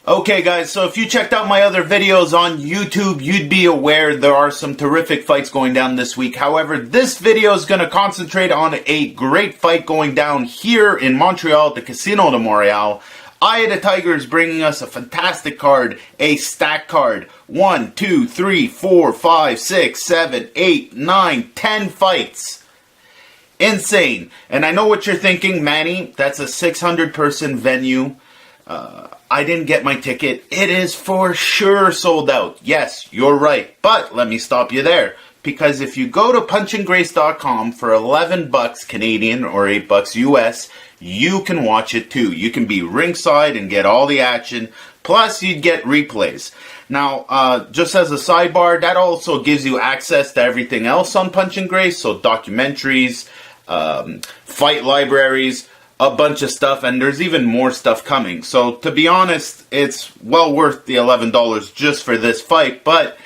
Okay guys, so if you checked out my other videos on YouTube, you'd be aware there are some terrific fights going down this week. However, this video is going to concentrate on a great fight going down here in Montreal at the Casino de Montreal. Eye of the Tiger is bringing us a fantastic card, a stack card. 1, 2, 3, 4, 5, 6, 7, 8, 9, 10 fights. Insane. And I know what you're thinking, Manny, that's a 600-person venue. I didn't get my ticket. It is for sure sold out. Yes, you're right. But let me stop you there. Because if you go to punchandgrace.com for 11 bucks Canadian or 8 bucks US, you can watch it too. You can be ringside and get all the action. Plus, you'd get replays. Now, just as a sidebar, that also gives you access to everything else on Punch and Grace. So documentaries, fight libraries, a bunch of stuff, and there's even more stuff coming. So to be honest, it's well worth the $11 just for this fight, but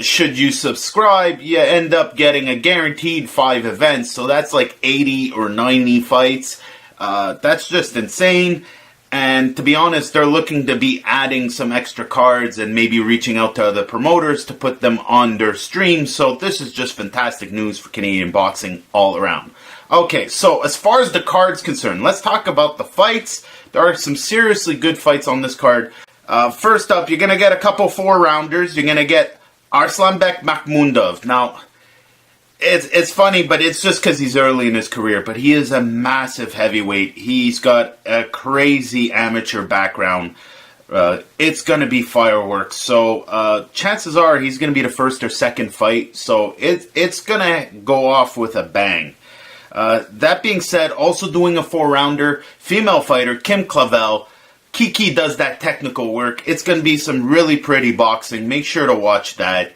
should you subscribe, you end up getting a guaranteed 5 events, so that's like 80 or 90 fights. That's just insane. And to be honest, they're looking to be adding some extra cards and maybe reaching out to other promoters to put them on their streams. So this is just fantastic news for Canadian boxing all around. Okay, so as far as the card's concerned, let's talk about the fights. There are some seriously good fights on this card. First up, you're going to get a couple 4-rounders. You're going to get Arslanbek Makhmudov. Now, it's funny, but it's just because he's early in his career. But he is a massive heavyweight. He's got a crazy amateur background. It's going to be fireworks. So chances are he's going to be the first or second fight. So it's going to go off with a bang. That being said, also doing a 4-rounder, female fighter, Kim Clavel. Kiki does that technical work. It's going to be some really pretty boxing. Make sure to watch that.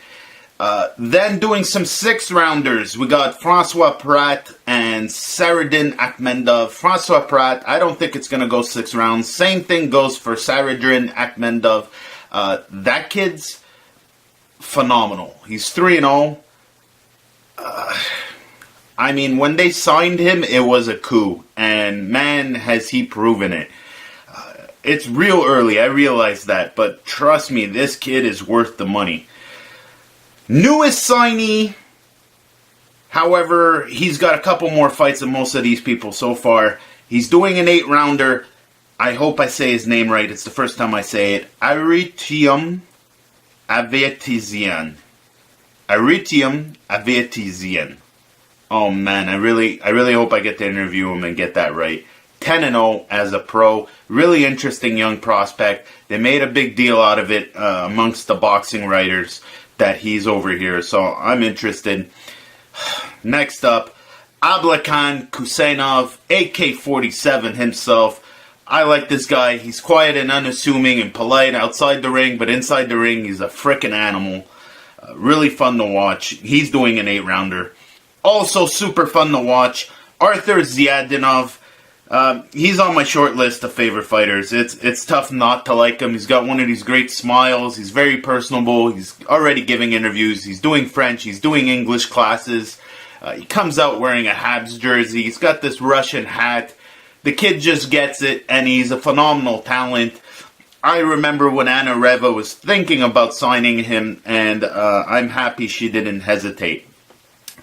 Then doing some 6-rounders. We got Francois Prat and Saradin Akhmedov. Francois Prat, I don't think it's going to go 6 rounds. Same thing goes for Saradin Akhmedov. That kid's phenomenal. He's 3-0. I mean, when they signed him, it was a coup. And man, has he proven it. It's real early, I realize that. But trust me, this kid is worth the money. Newest signee, however, he's got a couple more fights than most of these people so far. He's doing an 8-rounder. I hope I say his name right. It's the first time I say it. Artyom Avetizian. Artyom Avetizian. Oh man, I really hope I get to interview him and get that right. 10-0 as a pro. Really interesting young prospect. They made a big deal out of it amongst the boxing writers that he's over here. So I'm interested. Next up, Ablakan Kusenov, AK-47 himself. I like this guy. He's quiet and unassuming and polite outside the ring, but inside the ring he's a frickin' animal. Really fun to watch. He's doing an 8-rounder. Also super fun to watch, Arthur Ziadinov. He's on my short list of favorite fighters. It's tough not to like him. He's got one of these great smiles. He's very personable. He's already giving interviews. He's doing French. He's doing English classes. He comes out wearing a Habs jersey. He's got this Russian hat. The kid just gets it, and he's a phenomenal talent. I remember when Anna Reva was thinking about signing him, and I'm happy she didn't hesitate.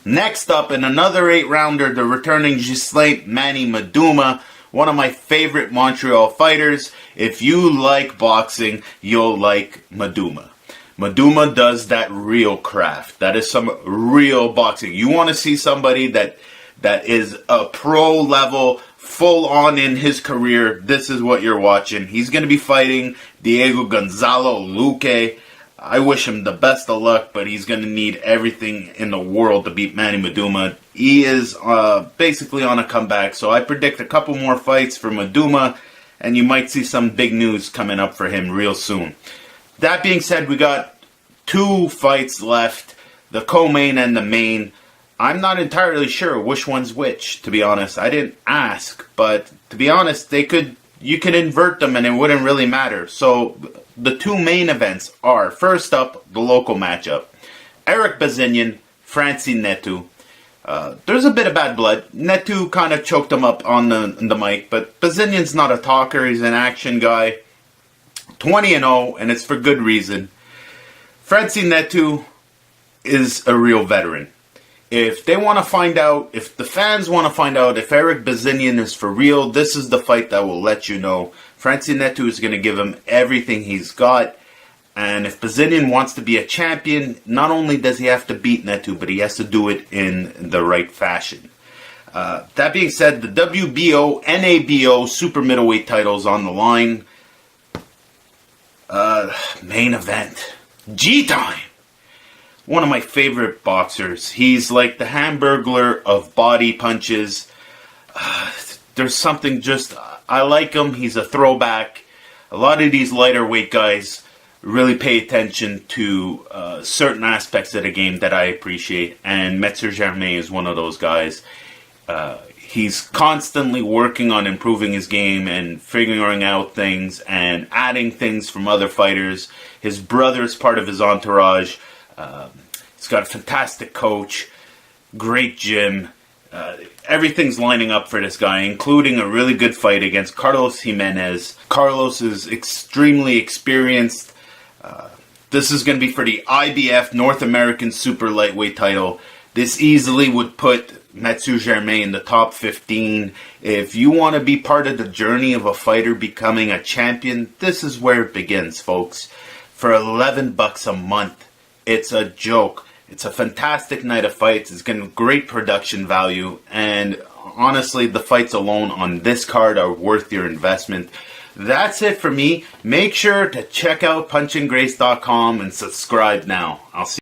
Next up, in another 8-rounder, the returning Ghislain Manny Maduma, one of my favorite Montreal fighters. If you like boxing, you'll like Maduma. Maduma does that real craft. That is some real boxing. You want to see somebody that is a pro level, full on in his career. This is what you're watching. He's going to be fighting Diego Gonzalo Luque. I wish him the best of luck, but he's going to need everything in the world to beat Manny Maduma. He is basically on a comeback, so I predict a couple more fights for Maduma, and you might see some big news coming up for him real soon. That being said, we got 2 fights left, the co-main and the main. I'm not entirely sure which one's which, to be honest. I didn't ask, but to be honest, you could invert them and it wouldn't really matter. So the 2 main events are, first up, the local matchup. Eric Bazinian, Francie Netu. There's a bit of bad blood. Netu kind of choked him up on the mic, but Bazinian's not a talker. He's an action guy. 20-0, and it's for good reason. Francis Ngannou is a real veteran. If they want to find out, if the fans want to find out if Eric Bazinian is for real, this is the fight that will let you know. Francis Ngannou is going to give him everything he's got. And if Bazinian wants to be a champion, not only does he have to beat Ngannou, but he has to do it in the right fashion. That being said, the WBO, NABO super middleweight titles on the line. Main event. G-Time. One of my favorite boxers. He's like the Hamburglar of body punches. There's something just... I like him. He's a throwback. A lot of these lighter weight guys really pay attention to certain aspects of the game that I appreciate. And Metzer Germain is one of those guys. He's constantly working on improving his game and figuring out things and adding things from other fighters. His brother is part of his entourage. He's got a fantastic coach, great gym. Everything's lining up for this guy, including a really good fight against Carlos Jimenez. Carlos is extremely experienced. This is going to be for the IBF North American Super Lightweight title. This easily would put Metzer Germain in the top 15. If you want to be part of the journey of a fighter becoming a champion, this is where it begins, folks. For $11 a month. It's a joke. It's a fantastic night of fights. It's getting great production value. And honestly, the fights alone on this card are worth your investment. That's it for me. Make sure to check out punchandgrace.com and subscribe now. I'll see you.